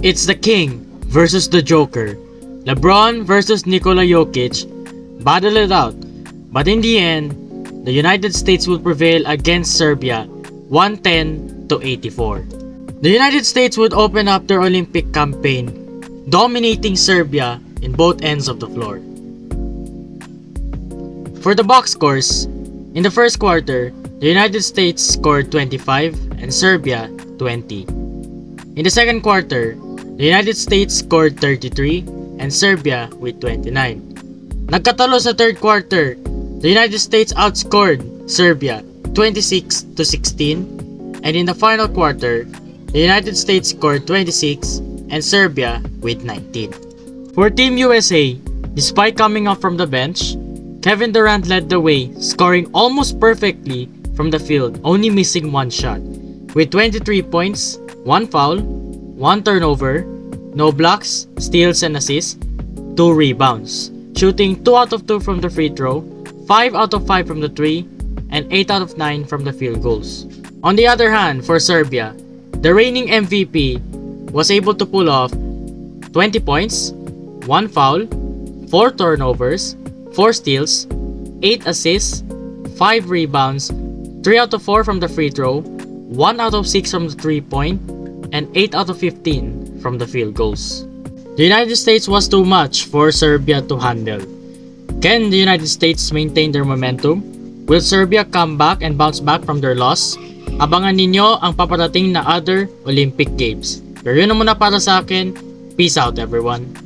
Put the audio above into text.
It's the King versus the Joker. LeBron versus Nikola Jokic battle it out, but in the end, the United States will prevail against Serbia 110-84. The United States would open up their Olympic campaign, dominating Serbia in both ends of the floor. For the box scores, in the first quarter, the United States scored 25 and Serbia 20. In the second quarter, the United States scored 33 and Serbia with 29. Nagkatalo sa third quarter, the United States outscored Serbia 26-16, and in the final quarter, the United States scored 26 and Serbia with 19. For Team USA, despite coming off from the bench, Kevin Durant led the way, scoring almost perfectly from the field, only missing one shot. With 23 points, 1 foul, 1 turnover, no blocks, steals and assists, 2 rebounds, shooting 2 out of 2 from the free throw, 5 out of 5 from the 3, and 8 out of 9 from the field goals. On the other hand, for Serbia, the reigning MVP was able to pull off 20 points, 1 foul, 4 turnovers, 4 steals, 8 assists, 5 rebounds, 3 out of 4 from the free throw, 1 out of 6 from the 3-point, and 8 out of 15 from the field goals. The United States was too much for Serbia to handle. Can the United States maintain their momentum? Will Serbia come back and bounce back from their loss? Abangan ninyo ang paparating na other Olympic Games. Pero yun na muna para sa akin. Peace out everyone.